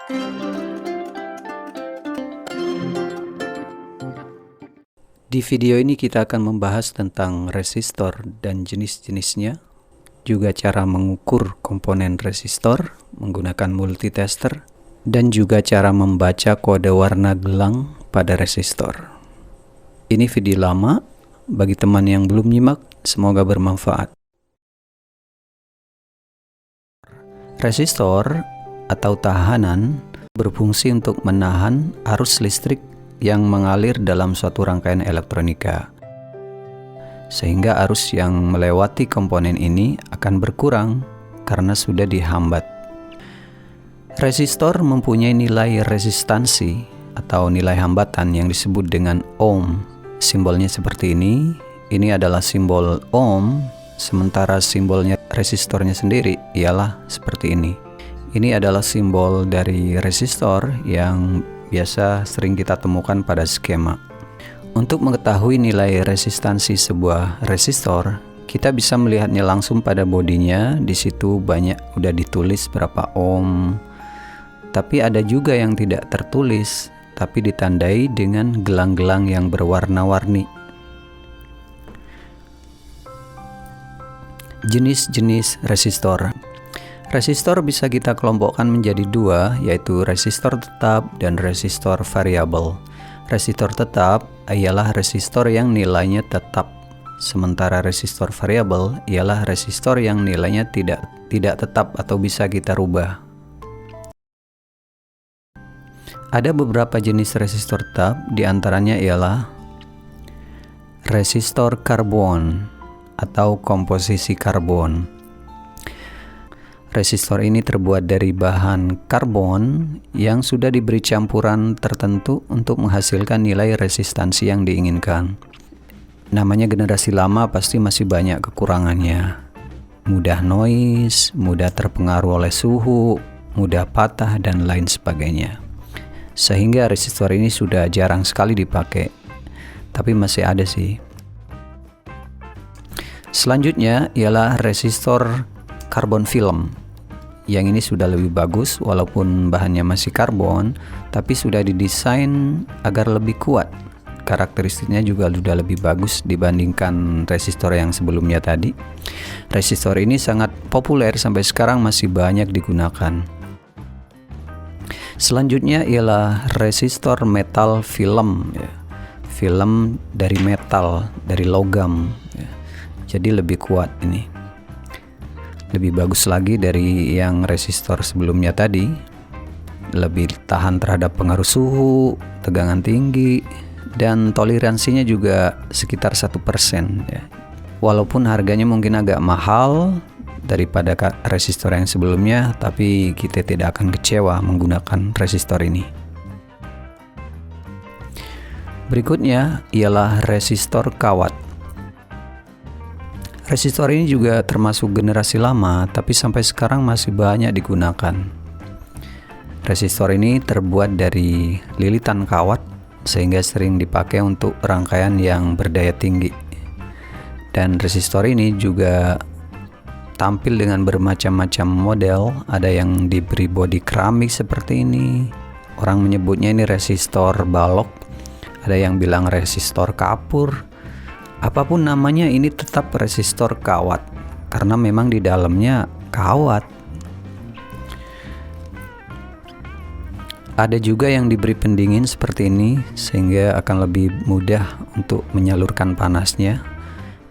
Di video ini kita akan membahas tentang resistor dan jenis-jenisnya, juga cara mengukur komponen resistor menggunakan multitester, dan juga cara membaca kode warna gelang pada resistor. Ini video lama, bagi teman yang belum nyimak, semoga bermanfaat. Resistor atau tahanan berfungsi untuk menahan arus listrik yang mengalir dalam suatu rangkaian elektronika, sehingga arus yang melewati komponen ini akan berkurang karena sudah dihambat. Resistor mempunyai nilai resistansi atau nilai hambatan yang disebut dengan ohm. Simbolnya seperti ini. Ini adalah simbol ohm, sementara simbolnya resistornya sendiri ialah seperti ini. Ini adalah simbol dari resistor yang biasa sering kita temukan pada skema. Untuk mengetahui nilai resistansi sebuah resistor, kita bisa melihatnya langsung pada bodinya. Di situ banyak udah ditulis berapa ohm. Tapi ada juga yang tidak tertulis, tapi ditandai dengan gelang-gelang yang berwarna-warni. Jenis-jenis resistor. Resistor bisa kita kelompokkan menjadi dua, yaitu resistor tetap dan resistor variabel. Resistor tetap ialah resistor yang nilainya tetap, sementara resistor variabel ialah resistor yang nilainya tidak tetap atau bisa kita rubah. Ada beberapa jenis resistor tetap, diantaranya ialah resistor karbon atau komposisi karbon. Resistor ini terbuat dari bahan karbon yang sudah diberi campuran tertentu untuk menghasilkan nilai resistansi yang diinginkan. Namanya generasi lama pasti masih banyak kekurangannya. Mudah noise, mudah terpengaruh oleh suhu, mudah patah, dan lain sebagainya. Sehingga resistor ini sudah jarang sekali dipakai. Tapi masih ada sih. Selanjutnya ialah resistor karbon film. Yang ini sudah lebih bagus, walaupun bahannya masih karbon, tapi sudah didesain agar lebih kuat. Karakteristiknya juga sudah lebih bagus dibandingkan resistor yang sebelumnya tadi. Resistor ini sangat populer sampai sekarang masih banyak digunakan. Selanjutnya ialah resistor metal film. Film dari metal, dari logam. Jadi lebih kuat ini. Lebih bagus lagi dari yang resistor sebelumnya tadi. Lebih tahan terhadap pengaruh suhu, tegangan tinggi, dan toleransinya juga sekitar 1%. Walaupun harganya mungkin agak mahal daripada resistor yang sebelumnya, tapi kita tidak akan kecewa menggunakan resistor ini. Berikutnya ialah resistor kawat. Resistor ini juga termasuk generasi lama, tapi sampai sekarang masih banyak digunakan. Resistor ini terbuat dari lilitan kawat, sehingga sering dipakai untuk rangkaian yang berdaya tinggi. Dan resistor ini juga tampil dengan bermacam-macam model. Ada yang diberi bodi keramik seperti ini. Orang menyebutnya ini resistor balok. Ada yang bilang resistor kapur. Apapun namanya, ini tetap resistor kawat karena memang di dalamnya kawat. Ada juga yang diberi pendingin seperti ini sehingga akan lebih mudah untuk menyalurkan panasnya.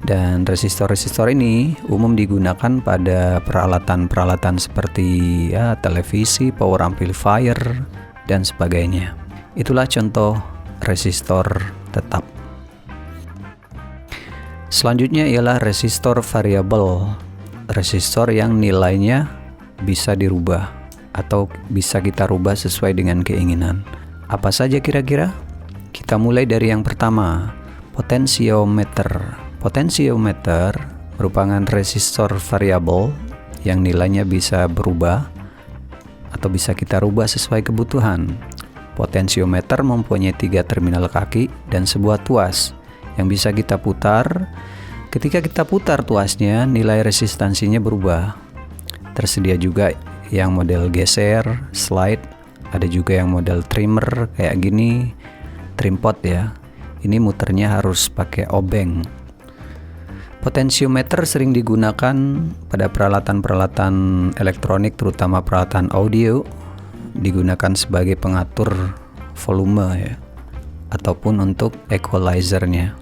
Dan resistor-resistor ini umum digunakan pada peralatan-peralatan seperti televisi, power amplifier, dan sebagainya. Itulah contoh resistor tetap. Selanjutnya ialah resistor variabel. Resistor yang nilainya bisa dirubah atau bisa kita rubah sesuai dengan keinginan. Apa saja kira-kira? Kita mulai dari yang pertama, potensiometer. Potensiometer merupakan resistor variabel yang nilainya bisa berubah atau bisa kita rubah sesuai kebutuhan. Potensiometer mempunyai 3 terminal kaki dan sebuah tuas yang bisa kita putar. Ketika kita putar tuasnya, nilai resistansinya berubah. Tersedia juga yang model geser, slide, Ada juga yang model trimmer kayak gini, trim pot ya. Ini muternya harus pakai obeng. Potensiometer sering digunakan pada peralatan-peralatan elektronik, terutama peralatan audio, digunakan sebagai pengatur volume ya, ataupun untuk equalizernya.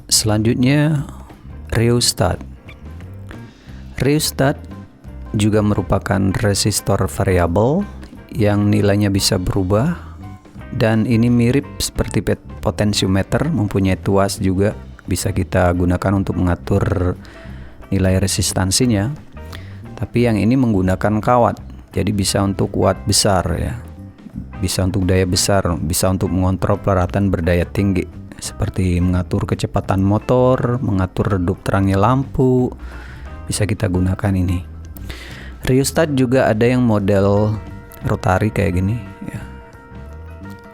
Selanjutnya, rheostat. Rheostat juga merupakan resistor variabel yang nilainya bisa berubah, dan ini mirip seperti potensiometer, mempunyai tuas juga, bisa kita gunakan untuk mengatur nilai resistansinya. Tapi yang ini menggunakan kawat, jadi bisa untuk watt besar ya, bisa untuk daya besar, bisa untuk mengontrol peralatan berdaya tinggi seperti mengatur kecepatan motor, mengatur redup terangnya lampu, bisa kita gunakan ini. Rheostat juga ada yang model rotari kayak gini ya,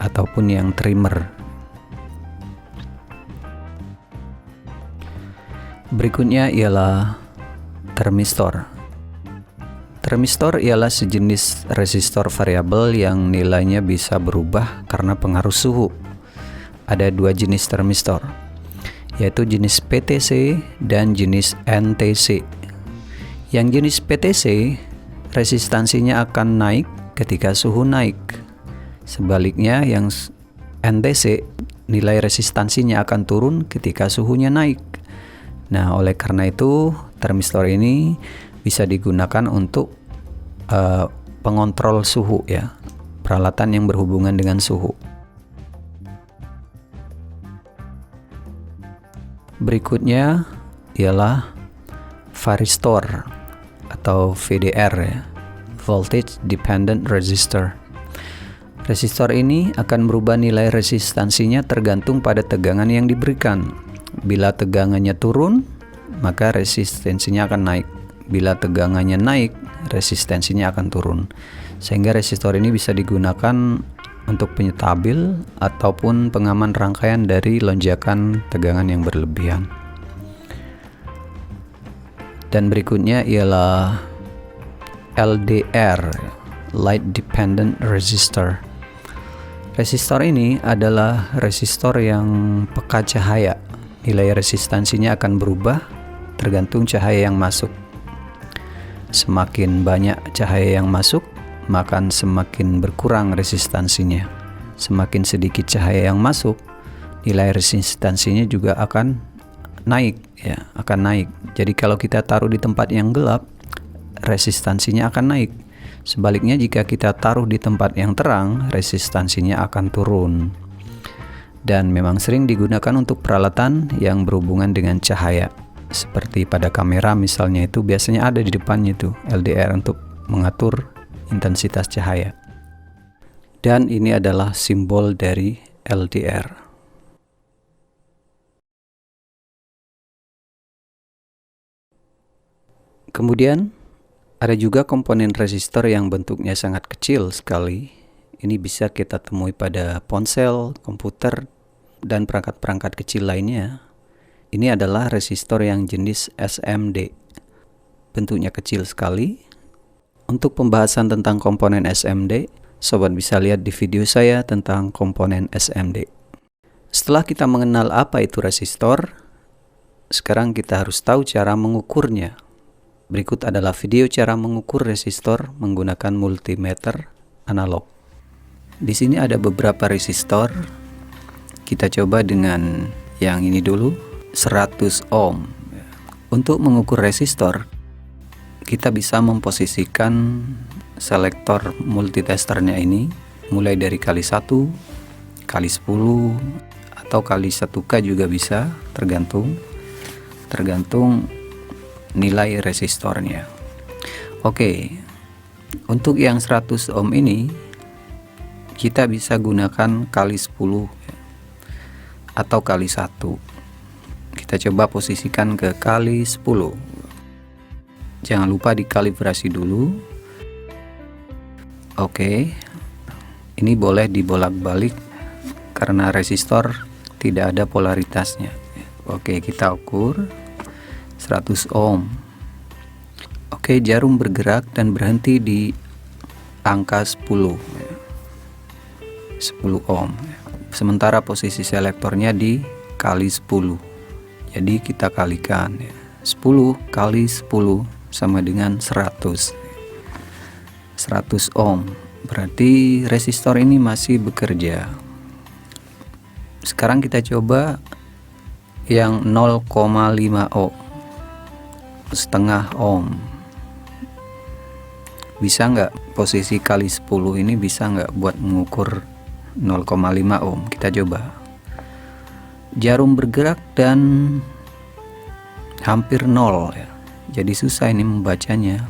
ataupun yang trimmer. Berikutnya ialah termistor. Termistor ialah sejenis resistor variabel yang nilainya bisa berubah karena pengaruh suhu. Ada dua jenis termistor, yaitu jenis PTC dan jenis NTC. Yang jenis PTC, resistansinya akan naik ketika suhu naik. Sebaliknya yang NTC, nilai resistansinya akan turun ketika suhunya naik. Nah, oleh karena itu termistor ini bisa digunakan untuk pengontrol suhu ya, peralatan yang berhubungan dengan suhu. Berikutnya ialah varistor atau VDR ya, Voltage Dependent Resistor. Resistor ini akan berubah nilai resistansinya tergantung pada tegangan yang diberikan. Bila tegangannya turun, maka resistensinya akan naik. Bila tegangannya naik, resistensinya akan turun. Sehingga resistor ini bisa digunakan untuk penyetabil ataupun pengaman rangkaian dari lonjakan tegangan yang berlebihan. Dan berikutnya ialah LDR, Light Dependent Resistor. Resistor ini adalah resistor yang peka cahaya. Nilai resistansinya akan berubah tergantung cahaya yang masuk. Semakin banyak cahaya yang masuk, maka semakin berkurang resistansinya. Semakin sedikit cahaya yang masuk, nilai resistansinya juga akan naik ya, akan naik. Jadi kalau kita taruh di tempat yang gelap, resistansinya akan naik. Sebaliknya jika kita taruh di tempat yang terang, resistansinya akan turun. Dan memang sering digunakan untuk peralatan yang berhubungan dengan cahaya. Seperti pada kamera misalnya, itu biasanya ada di depannya itu LDR untuk mengatur intensitas cahaya. Dan ini adalah simbol dari LDR. Kemudian ada juga komponen resistor yang bentuknya sangat kecil sekali. Ini bisa kita temui pada ponsel, komputer, dan perangkat-perangkat kecil lainnya. Ini adalah resistor yang jenis SMD. Bentuknya kecil sekali. Untuk pembahasan tentang komponen SMD, sobat bisa lihat di video saya tentang komponen SMD. Setelah kita mengenal apa itu resistor, sekarang kita harus tahu cara mengukurnya. Berikut adalah video cara mengukur resistor menggunakan multimeter analog. Di sini ada beberapa resistor. Kita coba dengan yang ini dulu, 100 ohm. Untuk mengukur resistor, kita bisa memposisikan selektor multitesternya ini mulai dari kali 1, kali 10, atau kali 1K juga bisa, tergantung nilai resistornya. Oke, untuk yang 100 ohm ini kita bisa gunakan kali 10 atau kali 1. Kita coba posisikan ke kali 10. Jangan lupa dikalibrasi dulu. Oke, ini boleh dibolak-balik karena resistor tidak ada polaritasnya. Oke, kita ukur 100 ohm. Oke, jarum bergerak dan berhenti di angka 10 ohm. Sementara posisi selektornya di kali 10. Jadi kita kalikan 10 kali 10 sama dengan 100 ohm. Berarti resistor ini masih bekerja. Sekarang kita coba yang 0,5 ohm, setengah ohm. Bisa nggak posisi kali 10 ini, bisa nggak buat mengukur 0,5 ohm? Kita coba. Jarum bergerak dan hampir 0 ya. Jadi susah ini membacanya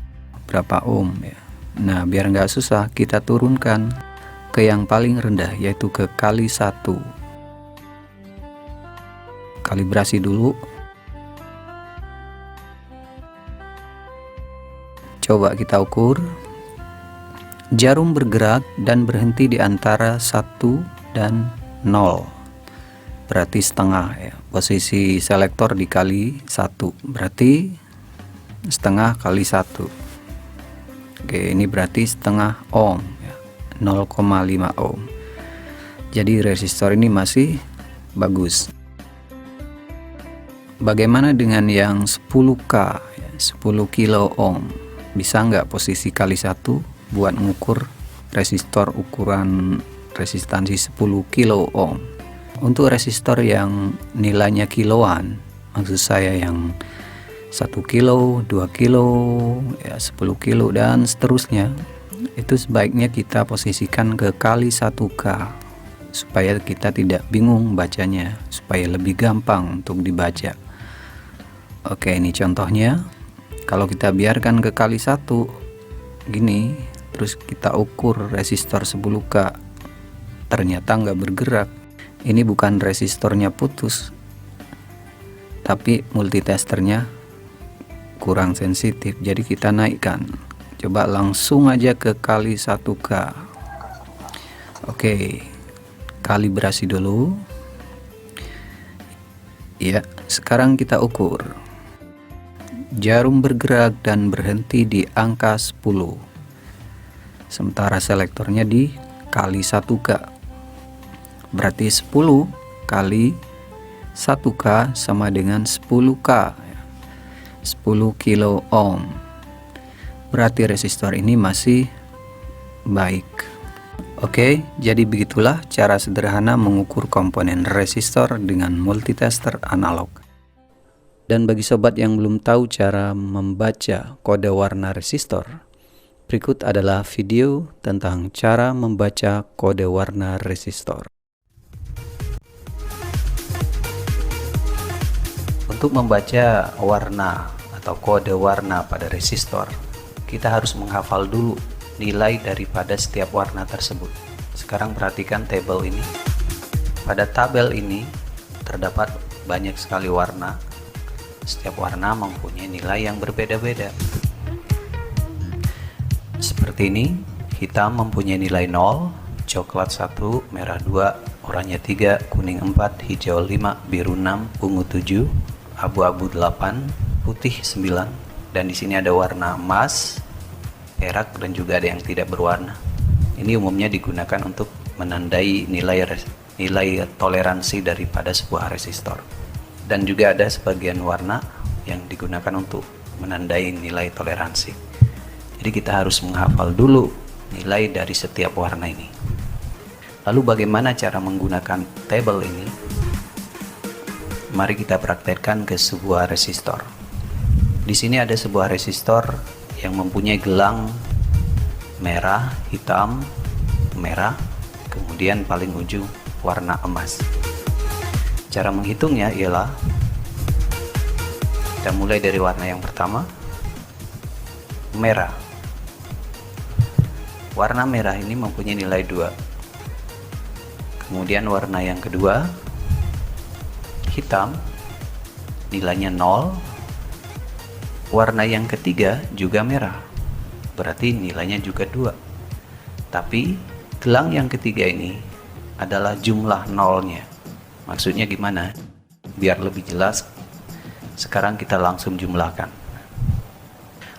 berapa ohm ya. Nah, biar nggak susah, kita turunkan ke yang paling rendah, yaitu ke kali 1. Kalibrasi dulu. Coba kita ukur. Jarum bergerak dan berhenti di antara 1 dan 0. Berarti setengah ya. Posisi selektor dikali 1. Berarti setengah kali 1. Oke, ini berarti setengah ohm ya. 0,5 ohm. Jadi resistor ini masih bagus. Bagaimana dengan yang 10K ya, 10 kilo ohm? Bisa nggak posisi kali 1 buat mengukur resistor ukuran resistansi 10 kilo ohm? Untuk resistor yang nilainya kiloan, maksud saya yang 1 kilo, 2 kilo, ya 10 kilo dan seterusnya, itu sebaiknya kita posisikan ke kali 1K supaya kita tidak bingung bacanya, supaya lebih gampang untuk dibaca. Oke, ini contohnya. Kalau kita biarkan ke kali 1 gini, terus kita ukur resistor 10K, ternyata nggak bergerak. Ini bukan resistornya putus, tapi multitesternya kurang sensitif. Jadi kita naikkan. Coba langsung aja ke kali 1K. Oke, kalibrasi dulu. Ya, sekarang kita ukur. Jarum bergerak dan berhenti di angka 10. Sementara selektornya di kali 1K. Berarti 10 kali 1K sama dengan 10K. 10 kilo ohm. Berarti resistor ini masih baik. Oke, jadi begitulah cara sederhana mengukur komponen resistor dengan multitester analog. Dan bagi sobat yang belum tahu cara membaca kode warna resistor, berikut adalah video tentang cara membaca kode warna resistor. Untuk membaca warna atau kode warna pada resistor, kita harus menghafal dulu nilai daripada setiap warna tersebut. Sekarang perhatikan tabel ini. Pada tabel ini terdapat banyak sekali warna. Setiap warna mempunyai nilai yang berbeda-beda. Seperti ini, hitam mempunyai nilai 0, coklat 1, merah 2, oranye 3, kuning 4, hijau 5, biru 6, ungu 7, abu-abu 8, putih 9, dan di sini ada warna emas, perak, dan juga ada yang tidak berwarna. Ini umumnya digunakan untuk menandai nilai toleransi daripada sebuah resistor. Dan juga ada sebagian warna yang digunakan untuk menandai nilai toleransi. Jadi kita harus menghafal dulu nilai dari setiap warna ini. Lalu bagaimana cara menggunakan tabel ini? Mari kita praktekkan ke sebuah resistor. Di sini ada sebuah resistor yang mempunyai gelang merah, hitam, merah, kemudian paling ujung warna emas. Cara menghitungnya ialah kita mulai dari warna yang pertama, merah. Warna merah ini mempunyai nilai 2. Kemudian warna yang kedua, hitam, nilainya 0. Warna yang ketiga juga merah, berarti nilainya juga 2. Tapi gelang yang ketiga ini adalah jumlah nolnya. Maksudnya gimana? Biar lebih jelas, Sekarang kita langsung jumlahkan.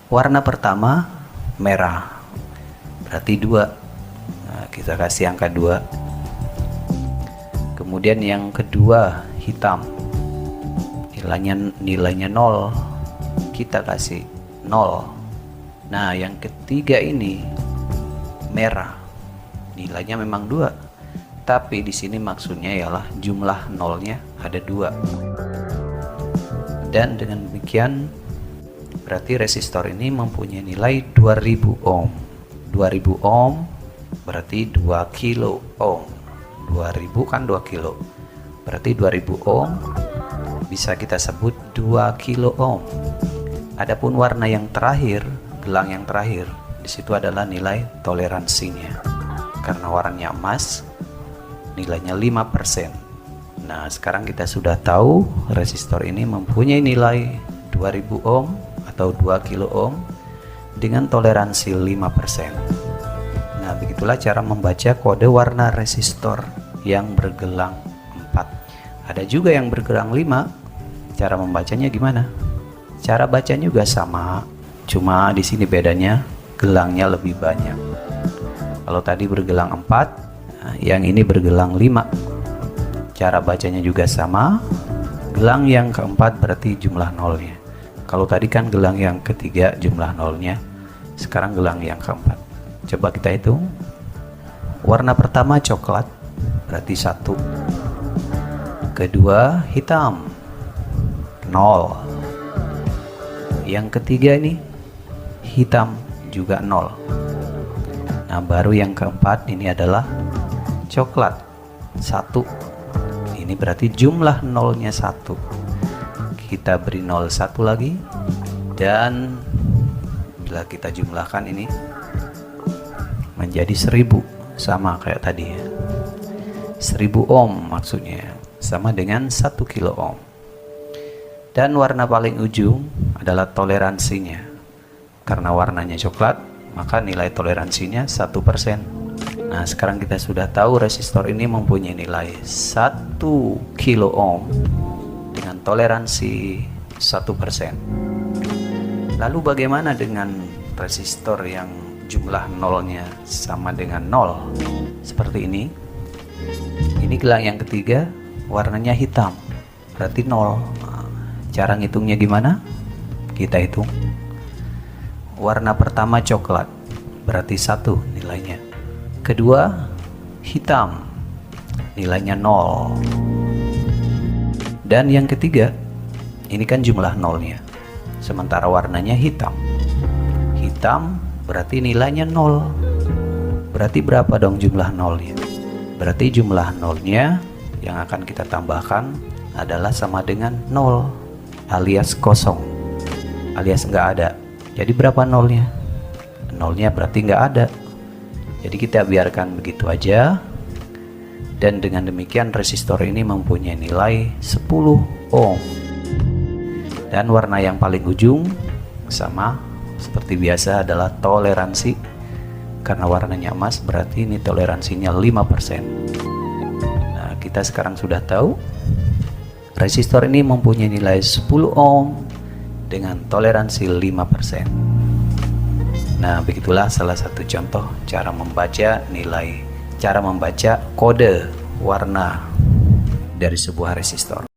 Warna pertama merah, berarti 2. Nah, kita kasih angka 2. Kemudian yang kedua hitam, nilainya 0, kita kasih 0. Nah, yang ketiga ini merah, nilainya memang 2, tapi di sini maksudnya ialah jumlah nolnya ada 2. Dan dengan demikian berarti resistor ini mempunyai nilai 2000 ohm. 2000 ohm berarti 2 kilo ohm. 2000 kan 2 kilo, berarti 2000 ohm bisa kita sebut 2 kilo ohm. Adapun warna yang terakhir, gelang yang terakhir, di situ adalah nilai toleransinya. Karena warnanya emas, nilainya 5%. Nah, sekarang kita sudah tahu resistor ini mempunyai nilai 2000 ohm atau 2 kilo ohm dengan toleransi 5%. Nah, begitulah cara membaca kode warna resistor yang bergelang 4. Ada juga yang bergelang 5. Cara membacanya gimana? Cara bacanya juga sama, cuma di sini bedanya gelangnya lebih banyak. Kalau tadi bergelang 4, yang ini bergelang 5. Cara bacanya juga sama. Gelang yang keempat berarti jumlah nolnya. Kalau tadi kan gelang yang ketiga jumlah nolnya, sekarang gelang yang keempat. Coba kita hitung. Warna pertama coklat, berarti 1. Kedua hitam, 0. Yang ketiga ini hitam, juga 0. Nah, baru yang keempat ini adalah coklat, 1. Ini berarti jumlah nolnya 1. Kita beri 0 1 lagi, dan bila kita jumlahkan ini menjadi 1000, sama kayak tadi ya. 1000 ohm maksudnya, sama dengan 1 kilo ohm. Dan warna paling ujung adalah toleransinya. Karena warnanya coklat, maka nilai toleransinya 1%. Nah, sekarang kita sudah tahu resistor ini mempunyai nilai 1 kilo ohm dengan toleransi 1%. Lalu bagaimana dengan resistor yang jumlah nolnya sama dengan 0? Seperti ini. Ini gelang yang ketiga, warnanya hitam, berarti 0. Cara ngitungnya gimana? Kita hitung. Warna pertama coklat, berarti 1 nilainya. Kedua hitam, nilainya 0. Dan yang ketiga, ini kan jumlah nolnya, sementara warnanya hitam. Hitam berarti nilainya 0. Berarti berapa dong jumlah nolnya? Berarti jumlah nolnya yang akan kita tambahkan adalah sama dengan 0, alias kosong, alias nggak ada. Jadi berapa nolnya? Nolnya berarti nggak ada. Jadi kita biarkan begitu aja. Dan dengan demikian resistor ini mempunyai nilai 10 ohm. Dan warna yang paling ujung sama seperti biasa adalah toleransi. Karena warnanya emas berarti ini toleransinya 5%. Nah, kita sekarang sudah tahu resistor ini mempunyai nilai 10 ohm dengan toleransi 5%. Nah, begitulah salah satu contoh cara membaca kode warna dari sebuah resistor.